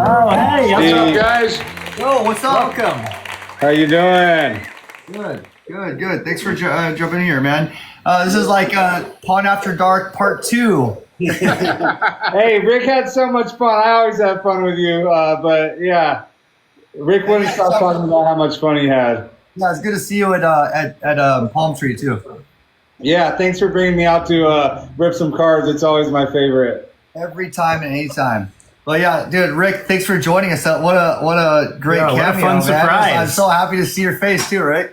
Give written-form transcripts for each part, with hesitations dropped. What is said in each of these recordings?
Oh, hey, What's up, Steve. guys? Yo, what's up? Welcome. How you doing? Good. Thanks for jumping in here, man. This is like Pawn After Dark Part 2. Hey, Rick had so much fun. I always have fun with you, but yeah, Rick wouldn't stop talking about how much fun he had. Yeah, it's good to see you at Palm Tree, too. Yeah, thanks for bringing me out to rip some cards. It's always my favorite. Every time and any time. Well, yeah, dude, Rick, thanks for joining us. What a great cameo, what a fun man. surprise. I'm so happy to see your face, too, right?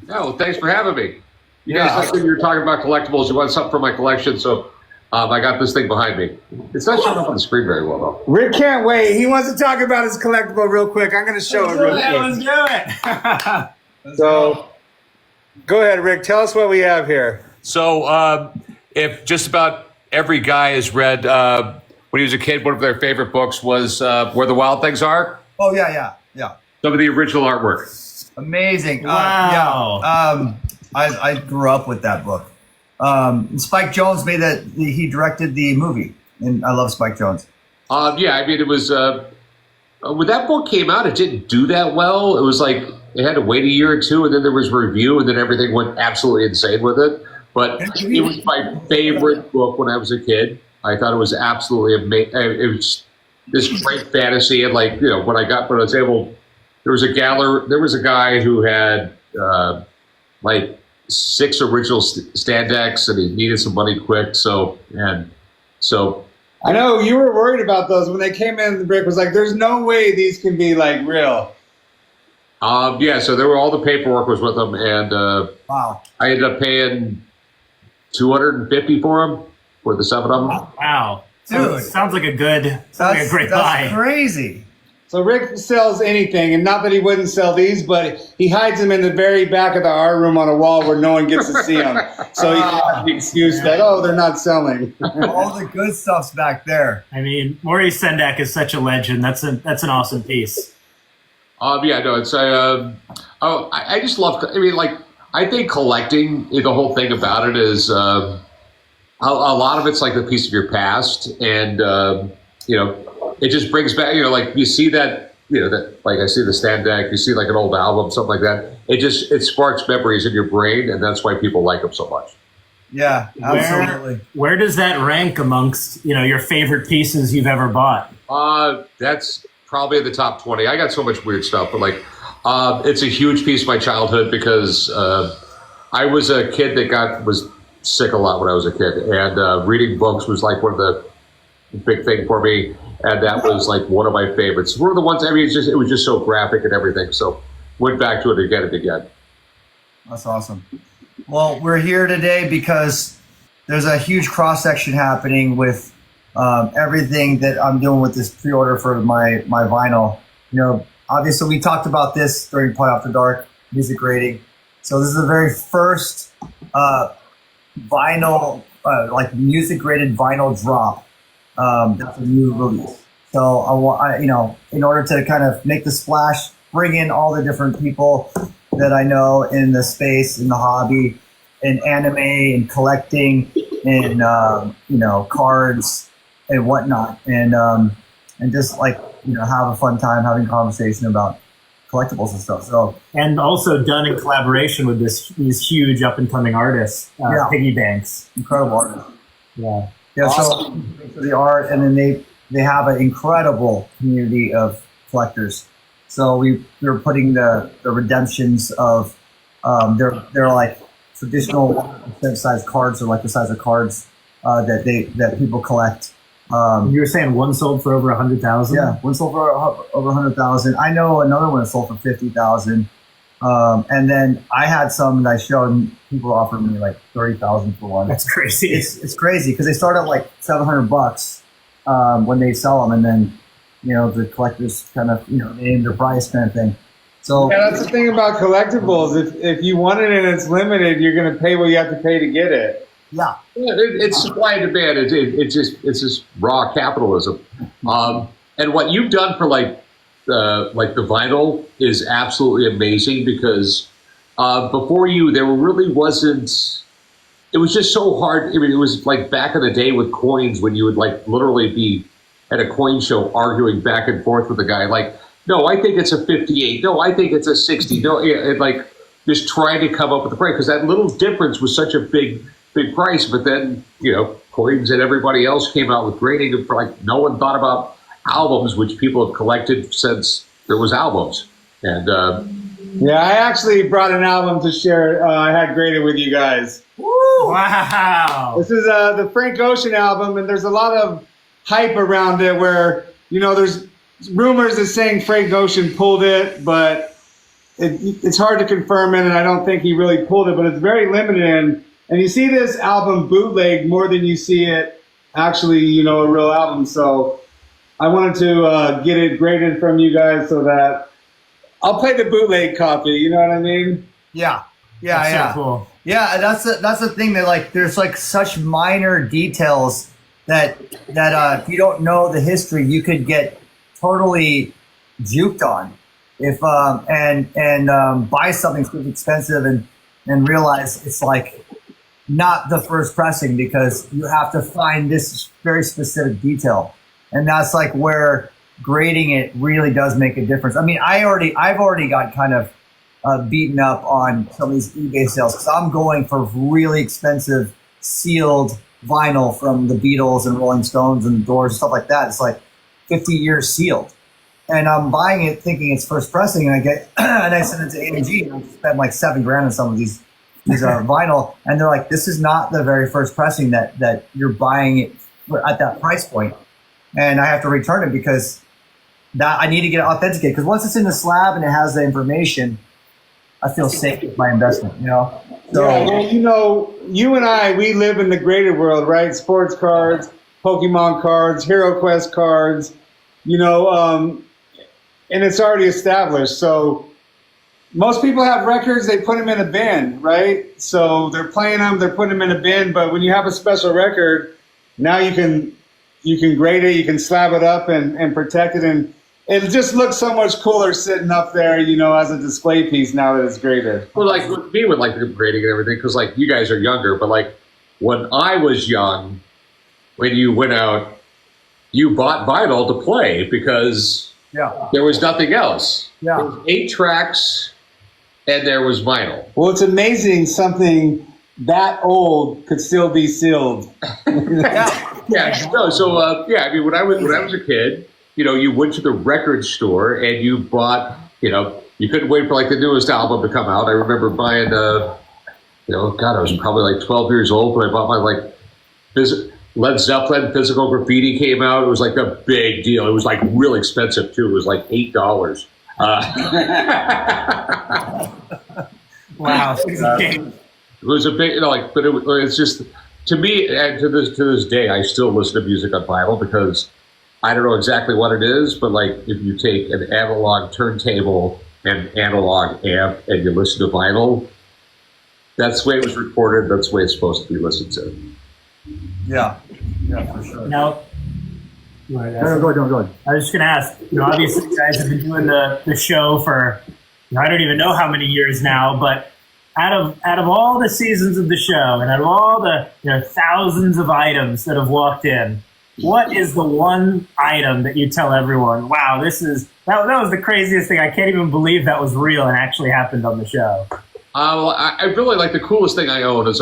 Yeah, well, thanks for having me. You guys, like when you were talking about collectibles, you want something for my collection, so I got this thing behind me. It's not showing up on the screen very well, though. Rick can't wait. He wants to talk about his collectible real quick. I'm going to show it real quick. Let's do it. So, go ahead, Rick. Tell us what we have here. So, if just about every guy has read, when he was a kid, one of their favorite books was Where the Wild Things Are. Oh, yeah. Some of the original artwork. Amazing. Wow. I grew up with that book. Spike Jonze made that. He directed the movie, and I love Spike Jonze. Yeah, I mean, it was when that book came out, it didn't do that well. It was like they had to wait a year or two, and then there was a review, and then everything went absolutely insane with it. But it was my favorite book when I was a kid. I thought it was absolutely amazing. It was this great fantasy, and like when I was able, there was a guy who had like 6 original stand decks, and he needed some money quick. So I know you were worried about those when they came in. Rick was like, "There's no way these can be like real." yeah, so there were all the paperwork was with them, and Wow. I ended up paying $250 for them for the 7 of them. Wow. Dude. Sounds like a great buy. That's crazy. So Rick sells anything, and not that he wouldn't sell these, but he hides them in the very back of the art room on a wall where no one gets to see them. So he has the excuse that, they're not selling. All the good stuff's back there. I mean, Maurice Sendak is such a legend. That's an awesome piece. Yeah, no, it's I just love. I mean, like I think collecting, the whole thing about it is a lot of it's like a piece of your past, and it just brings back. Like you see that, that like I see the stand deck, you see like an old album, something like that. It sparks memories in your brain, and that's why people like them so much. Yeah, absolutely. Where does that rank amongst your favorite pieces you've ever bought? That's probably in the top 20. I got so much weird stuff, but like it's a huge piece of my childhood because I was a kid that was sick a lot when I was a kid, and reading books was like one of the big thing for me, and that was like one of my favorites. One of the ones. I mean, it was just so graphic and everything. So went back to it again and again. That's awesome. Well, we're here today because there's a huge cross section happening with everything that I'm doing with this pre-order for my vinyl. Obviously we talked about this during Pod After Dark music rating. So this is the very first vinyl, like music rated vinyl drop. That's a new release. So in order to kind of make the splash, bring in all the different people that I know in the space, in the hobby, in anime, and collecting, and cards and whatnot, and just like have a fun time having a conversation about collectibles and stuff. So, and also done in collaboration with these huge up and coming artists, Piggy Banks. Incredible artists. Yeah. Yeah. Awesome. So for the art, and then they have an incredible community of collectors. So we're putting the redemptions of they're like traditional size cards, or like the size of cards that people collect. You were saying one sold for over 100,000? Yeah, one sold for over 100,000. I know another one sold for 50,000. And then I had some that I showed, and people offered me like 30,000 for one. That's crazy. It's crazy because they start at like $700 when they sell them, and then the collectors kind of name their price kind of thing. So yeah, that's the thing about collectibles. If you want it and it's limited, you're going to pay what you have to pay to get it. Yeah, it's supply and demand. It's just raw capitalism. And what you've done for like the vinyl is absolutely amazing because before you, there really wasn't. It was just so hard. I mean, it was like back in the day with coins when you would like literally at a coin show arguing back and forth with the guy. Like, no, I think it's a 58. No, I think it's a 60. No, and like just trying to come up with the price because that little difference was such a big price. But then, Coins and everybody else came out with grading. And like no one thought about albums, which people have collected since there was albums. And yeah, I actually brought an album to share. I had graded with you guys. Woo! Wow. This is the Frank Ocean album, and there's a lot of hype around it where, there's rumors of saying Frank Ocean pulled it, but it's hard to confirm it, and I don't think he really pulled it, but it's very limited. And you see this album bootleg more than you see it actually, a real album. So I wanted to get it graded from you guys so that I'll play the bootleg copy. You know what I mean? Yeah. That's so cool. Yeah, that's the thing that like there's like such minor details that if you don't know the history, you could get totally juked on if and buy something super expensive and realize it's like not the first pressing because you have to find this very specific detail, and that's like where grading it really does make a difference. I mean, I've already got kind of beaten up on some of these eBay sales because I'm going for really expensive sealed vinyl from the Beatles and Rolling Stones and Doors and stuff like that. It's like 50 years sealed, and I'm buying it thinking it's first pressing, and I get and I send it to AMG and I spend like $7,000 on some of these vinyl, and they're like, this is not the very first pressing that you're buying it at that price point, and I have to return it because that I need to get it authenticated because once it's in the slab and it has the information, I feel safe with my investment, So, yeah, well, you and I, we live in the graded world, right? Sports cards, Pokemon cards, Hero Quest cards, and it's already established. So most people have records, they put them in a bin, right? So they're playing them, they're putting them in a bin. But when you have a special record, now you can grade it, you can slab it up and protect it, and it just looks so much cooler sitting up there, as a display piece now that it's graded. Well, like with me with like the grading and everything, because like you guys are younger, but like when I was young, when you went out, you bought vinyl to play because there was nothing else. Yeah. There was 8 tracks and there was vinyl. Well, it's amazing something that old could still be sealed. Yeah. No. So I mean, when I was a kid, you went to the record store and you bought, you couldn't wait for like the newest album to come out. I remember buying, God, I was probably like 12 years old when I bought my like Led Zeppelin Physical Graffiti came out. It was like a big deal. It was like real expensive too. It was like $8. Wow. It was a big, but it's just, to me, and to this day, I still listen to music on vinyl because I don't know exactly what it is, but like if you take an analog turntable and analog amp and you listen to vinyl, that's the way it was recorded. That's the way it's supposed to be listened to. Yeah, for sure. Now, go ahead. I was just going to ask, obviously you guys have been doing the show for, I don't even know how many years now, but out of all the seasons of the show and out of all the thousands of items that have walked in, what is the one item that you tell everyone, wow, that was the craziest thing. I can't even believe that was real and actually happened on the show. Well, I really like the coolest thing I own is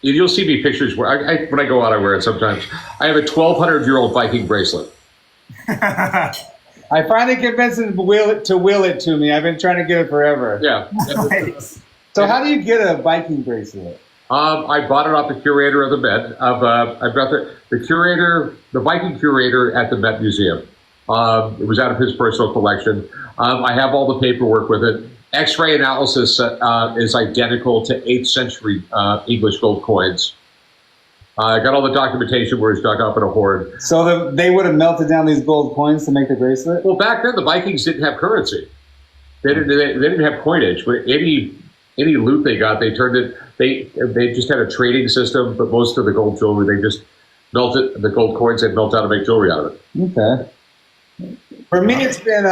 you'll see me pictures where when I go out, I wear it sometimes. I have a 1,200-year-old Viking bracelet. I finally convinced him to will it to me. I've been trying to get it forever. Yeah. Nice. So how do you get a Viking bracelet? I bought it off the curator of the Met. I brought the curator, the Viking curator at the Met Museum. It was out of his personal collection. I have all the paperwork with it. X-ray analysis is identical to 8th century English gold coins. I got all the documentation where it's dug up in a hoard. So they would have melted down these gold coins to make the bracelet? Well, back then the Vikings didn't have currency. They didn't have coinage. Any loot they got, they turned it. They just had a trading system, but most of the gold jewelry they just melted the gold coins and melt out and make jewelry out of it. Okay. For me, it's been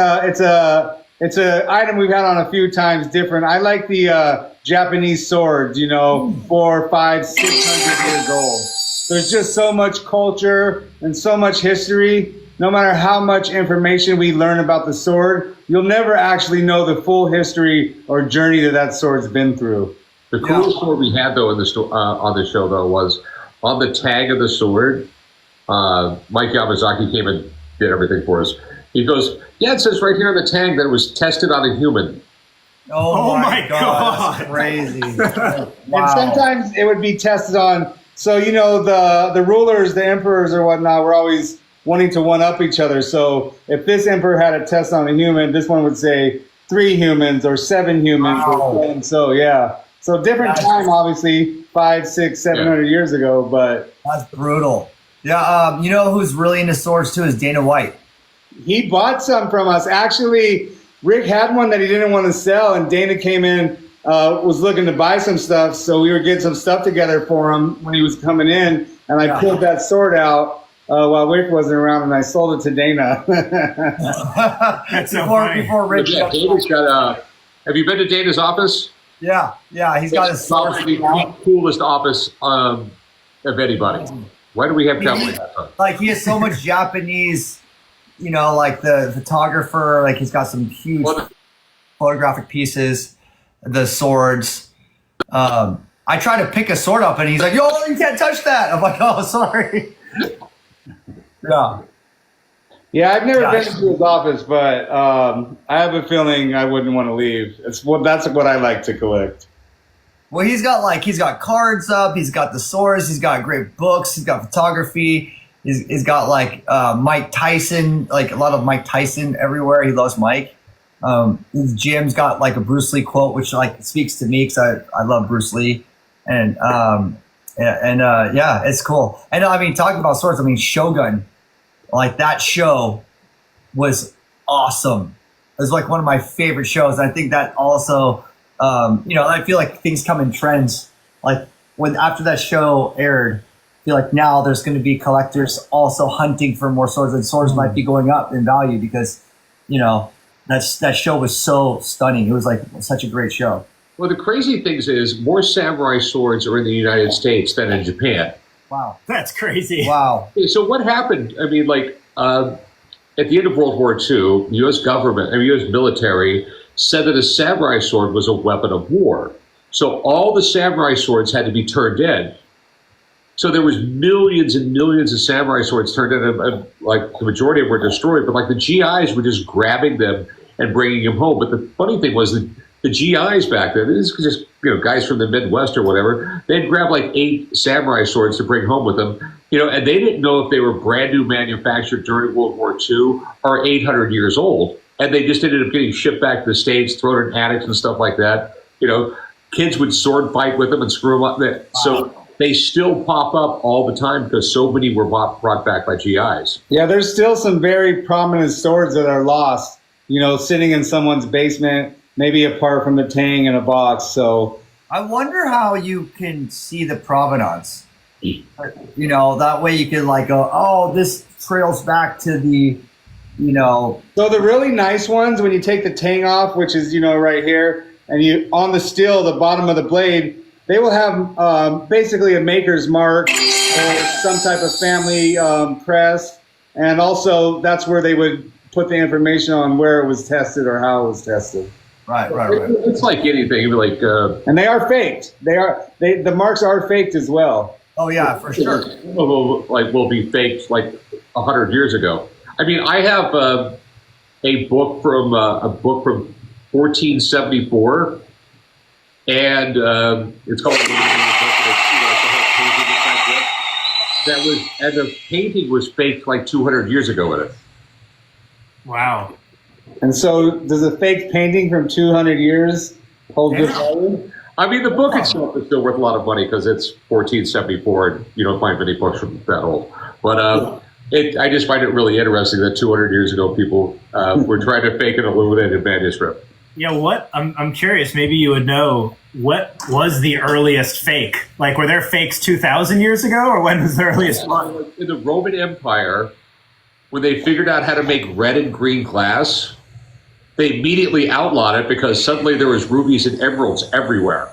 it's a item we've had on a few times different. I like the Japanese swords, 400, 500, 600 years old. there's just so much culture and so much history. No matter how much information we learn about the sword, you'll never actually know the full history or journey that sword's been through. The coolest sword we had, though, on the show, though, was on the tag of the sword. Mike Yamazaki came and did everything for us. He goes, yeah, it says right here on the tag that it was tested on a human. Oh my God. That's crazy. Wow. And sometimes it would be tested on, so, you know, the rulers, the emperors or whatnot, were always wanting to one-up each other. So if this emperor had a test on a human, this one would say 3 humans or 7 humans. Wow. And so, yeah. So different time, obviously, 500, 600, 700 years ago, but... That's brutal. Yeah, you know who's really into swords, too, is Dana White. He bought some from us. Actually, Rick had one that he didn't want to sell, and Dana came in, was looking to buy some stuff, so we were getting some stuff together for him when he was coming in, and I pulled that sword out while Rick wasn't around, and I sold it to Dana. That's so funny. Before Rick. Yeah, Dana's got have you been to Dana's office? Yeah, he's got his sword. Probably the coolest office of anybody. Why do we have Chumlee? Like, he has so much Japanese, you know, like the photographer, like he's got some huge photographic pieces, the swords. I try to pick a sword up and he's like, yo, you can't touch that. I'm like, oh, sorry. Yeah. Yeah, I've never been to his office, but I have a feeling I wouldn't want to leave. That's what I like to collect. Well, he's got cards up, he's got the swords, he's got great books, he's got photography, he's got like Mike Tyson, like a lot of Mike Tyson everywhere. He loves Mike. His gym's got like a Bruce Lee quote, which like speaks to me because I love Bruce Lee, and yeah, it's cool. And I mean, talking about swords, I mean, Shogun, like that show was awesome. It was like one of my favorite shows. I think that also, you know, I feel like things come in trends. Like after that show aired, I feel like now there's going to be collectors also hunting for more swords, and swords might be going up in value because, you know, that show was so stunning. It was like such a great show. Well, the crazy thing is more samurai swords are in the United States than in Japan. Wow. That's crazy. Wow. So what happened? I mean, like at the end of World War II, the U.S. government, I mean, U.S. military said that a samurai sword was a weapon of war. So all the samurai swords had to be turned in. So there was millions and millions of samurai swords turned in, and like the majority of them were destroyed, but like the GIs were just grabbing them and bringing them home. But the funny thing was that the GIs back then, this is just, you know, guys from the Midwest or whatever, they'd grab like 8 samurai swords to bring home with them, you know, and they didn't know if they were brand new manufactured during World War II or 800 years old. And they just ended up getting shipped back to the States, thrown in attics and stuff like that. You know, kids would sword fight with them and screw them up. So they still pop up all the time because so many were brought back by GIs. Yeah, there's still some very prominent swords that are lost, you know, sitting in someone's basement, maybe apart from the tang in a box. So I wonder how you can see the provenance. You know, that way you can like go, oh, this trails back to the, you know. So the really nice ones, when you take the tang off, which is, you know, right here, and you on the steel, the bottom of the blade, they will have basically a maker's mark or some type of family crest. And also that's where they would put the information on where it was tested or how it was tested. Right. It's like anything, like and they are faked. The marks are faked as well. Oh yeah, for sure. Will be faked like 100 years ago. I mean, I have a book from 1474, and it's called. And the painting was faked like 200 years ago in it. Wow. And so, does a fake painting from 200 years hold good value? I mean, the book itself is still worth a lot of money because it's 1474, and you don't find many books from that old. But I just find it really interesting that 200 years ago, people were trying to fake an illuminated manuscript. Yeah, what? I'm curious. Maybe you would know, what was the earliest fake? Like, were there fakes 2,000 years ago, or when was the earliest one? In the Roman Empire, when they figured out how to make red and green glass, they immediately outlawed it because suddenly there was rubies and emeralds everywhere.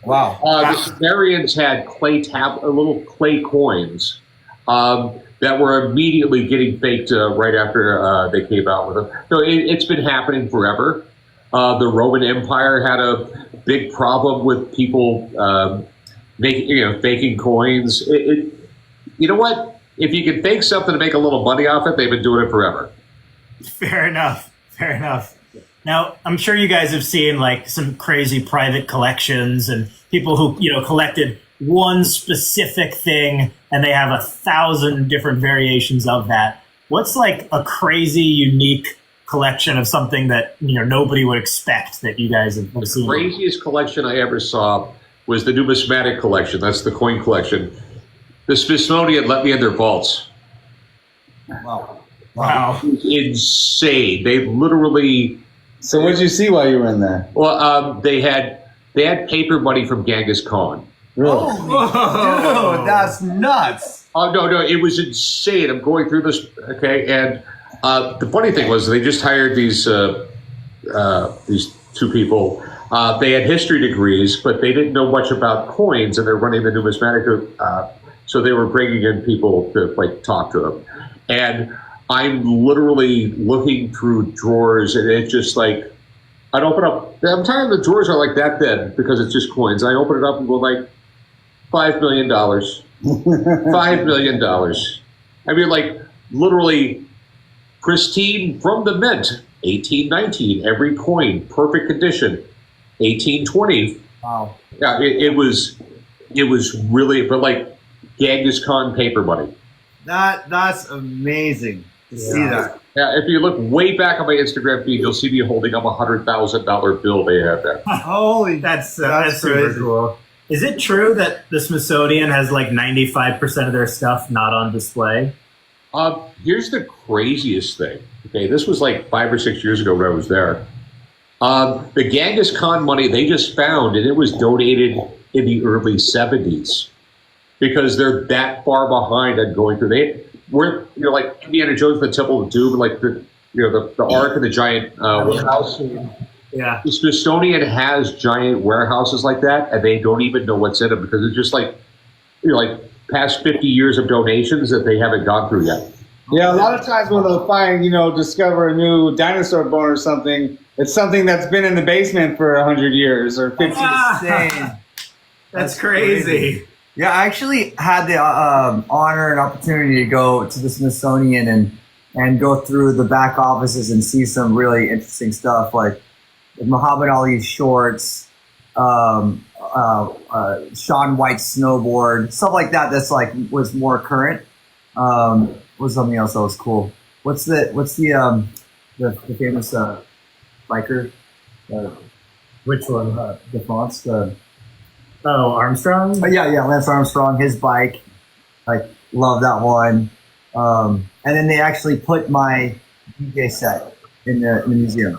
Wow. The Sumerians had little clay coins that were immediately getting faked right after they came out with them. So it's been happening forever. The Roman Empire had a big problem with people faking coins. You know what? If you can fake something to make a little money off it, they've been doing it forever. Fair enough. Fair enough. Now, I'm sure you guys have seen like some crazy private collections and people who, collected one specific thing and they have 1,000 different variations of that. What's like a crazy, unique collection of something that, nobody would expect that you guys have seen? The craziest collection I ever saw was the numismatic collection. That's the coin collection. The Smithsonian let me in their vaults. Wow. Insane. They literally... So what did you see while you were in there? Well, they had paper money from Genghis Khan. Really? Oh, dude, that's nuts. Oh, no, it was insane. I'm going through this, okay? And the funny thing was they just hired these two people. They had history degrees, but they didn't know much about coins, and they're running the numismatic. So they were bringing in people to, talk to them. And I'm literally looking through drawers, and it's just I'd open up. I'm tired the drawers are like that thin because it's just coins. I open it up and go $5 million. $5 million. I mean, literally pristine from the mint. 1819, every coin, perfect condition. 1820. Wow. Yeah, it was really, but Genghis Khan paper money. That's amazing to see that. Yeah, if you look way back on my Instagram feed, you'll see me holding up $100,000 bill they have there. Holy, That's super cool. Is it true that the Smithsonian has 95% of their stuff not on display? Here's the craziest thing. Okay, this was 5 or 6 years ago when I was there. The Genghis Khan money they just found, and it was donated in the early 70s because they're that far behind on going through. We're Indiana Jones and the Temple of Doom, the Ark and the giant warehouse. Yeah. The Smithsonian has giant warehouses like that, and they don't even know what's in them because it's just past 50 years of donations that they haven't gone through yet. Yeah, a lot of times when they'll find, discover a new dinosaur bone or something, it's something that's been in the basement for 100 years or 50 Insane. That's crazy. Yeah, I actually had the honor and opportunity to go to the Smithsonian and go through the back offices and see some really interesting stuff like Muhammad Ali's shorts, Shaun White's snowboard, stuff like that. That's was more current. Was something else that was cool. What's the famous biker? Which one? The fonts. Armstrong? Yeah, Lance Armstrong, his bike. Love that one. And then they actually put my DJ set in the museum.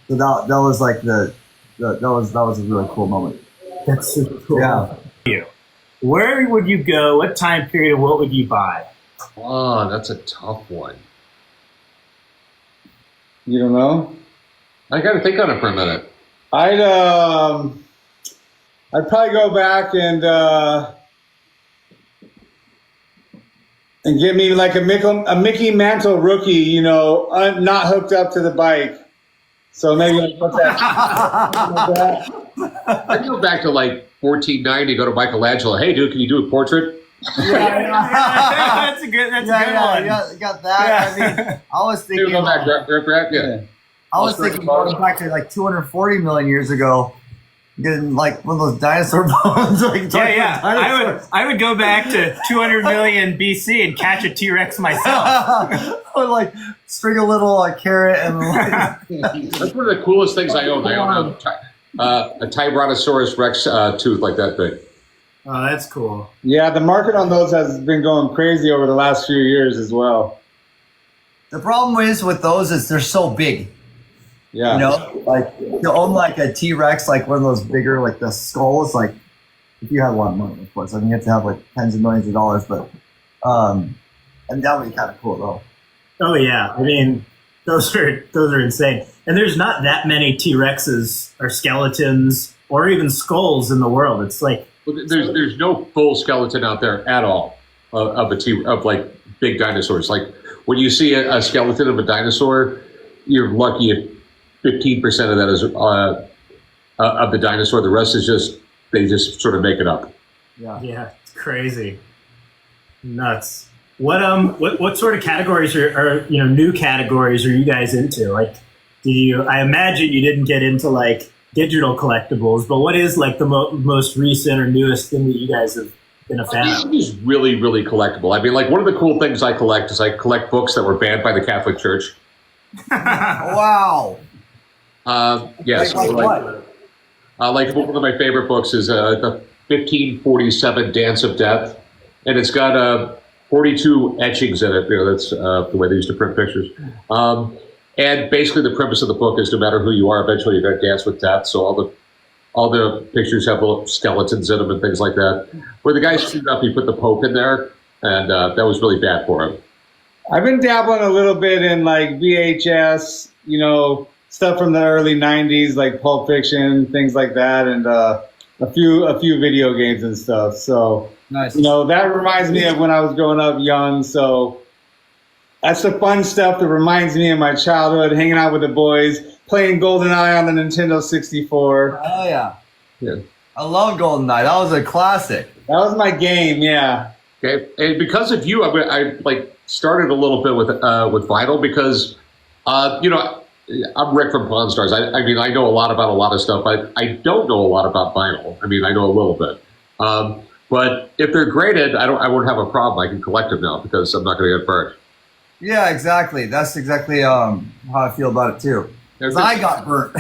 So that was that was a really cool moment. That's super cool. Yeah. Where would you go? What time period? What would you buy? Oh, that's a tough one. You don't know? I got to think on it for a minute. I'd probably go back and get me a Mickey Mantle rookie, not hooked up to the bike. So maybe I put that. I'd go back to 1490, go to Michelangelo. Hey, dude, can you do a portrait? That's a good one. Yeah, got that. Yeah. I mean, I was thinking. Go back, yeah. I was thinking going back to 240 million years ago, getting one of those dinosaur bones. I would go back to 200 million BC and catch a T-Rex myself. Or string a little carrot and That's one of the coolest things I own. I own a Tyrannosaurus Rex tooth like that thing. Oh, that's cool. Yeah, the market on those has been going crazy over the last few years as well. The problem is with those is they're so big. Yeah. To own a T-Rex, one of those bigger, the skulls, if you have a lot of money, of course. I mean, you have to have tens of millions of dollars, but that would be kind of cool though. Oh yeah, I mean, those are insane. And there's not that many T-Rexes or skeletons or even skulls in the world. It's like there's no full skeleton out there at all of like big dinosaurs. Like when you see a skeleton of a dinosaur, you're lucky if 15% of that is of the dinosaur. The rest is they just sort of make it up. Yeah, it's crazy, nuts. What sort of categories are new categories are you guys into? Like, I imagine you didn't get into like digital collectibles, but what is like the most recent or newest thing that you guys have been a fan of? This is really, really collectible. I mean, like one of the cool things I collect is I collect books that were banned by the Catholic Church. Wow. Yes. Like what? Like one of my favorite books is the 1547 Dance of Death, and it's got 42 etchings in it. That's the way they used to print pictures. And basically, the premise of the book is no matter who you are, eventually you're going to dance with death. So all the pictures have little skeletons in them and things like that. Where the guy screwed up, he put the Pope in there, and that was really bad for him. I've been dabbling a little bit in like VHS, stuff from the early '90s, like Pulp Fiction, things like that, and a few video games and stuff. So nice. That reminds me of when I was growing up young. So that's the fun stuff that reminds me of my childhood, hanging out with the boys, playing GoldenEye on the Nintendo 64. Oh yeah. Yeah. I love GoldenEye. That was a classic. That was my game. Yeah. Okay, and because of you, I started a little bit with vinyl because I'm Rick from Pawn Stars. I mean, I know a lot about a lot of stuff. I don't know a lot about vinyl. I mean, I know a little bit. But if they're graded, I won't have a problem. I can collect them now because I'm not going to get burnt. Yeah, exactly. That's exactly how I feel about it too. Because I got burnt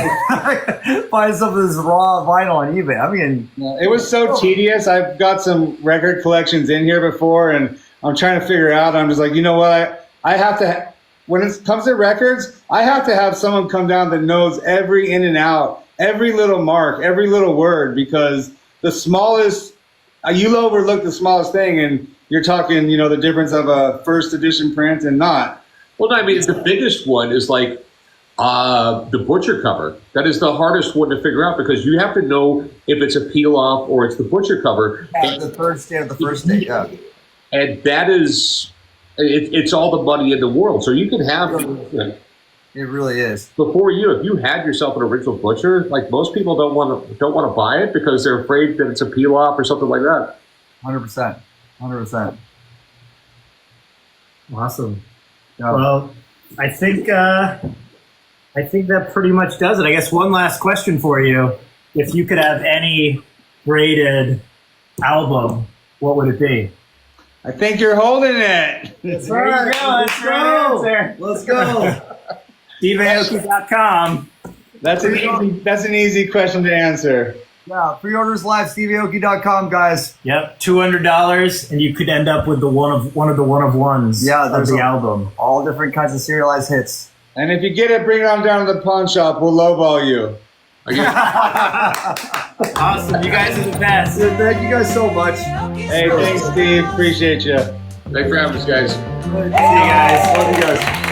buying some of this raw vinyl on eBay. I mean, it was so tedious. I've got some record collections in here before, and I'm trying to figure out. I'm just like, you know what? I have to. When it comes to records, I have to have someone come down that knows every in and out, every little mark, every little word, because the smallest, you'll overlook the smallest thing, and you're talking, the difference of a first edition print and not. Well, no, I mean, the biggest one is like the butcher cover. That is the hardest one to figure out because you have to know if it's a peel off or it's the butcher cover. Yeah, the third state of the first state, yeah. And that is, it's all the money in the world. So you can have. It really is. Before if you had yourself an original butcher, like most people don't want to buy it because they're afraid that it's a peel off or something like that. 100%. 100%. Awesome. Yeah. Well, I think that pretty much does it. I guess one last question for you: if you could have any graded album, what would it be? I think you're holding it. That's right. Let's go. SteveAoki.com. That's an easy question to answer. Yeah, pre-orders live, SteveAoki.com, guys. Yep, $200, and you could end up with one of the one of ones. Yeah, of the album. All different kinds of serialized hits. And if you get it, bring it on down to the pawn shop. We'll lowball you. Awesome, you guys are the best. Yeah, thank you guys so much. Hey, thanks, Steve. Appreciate you. Thanks for having us, guys. See you guys. Love you guys.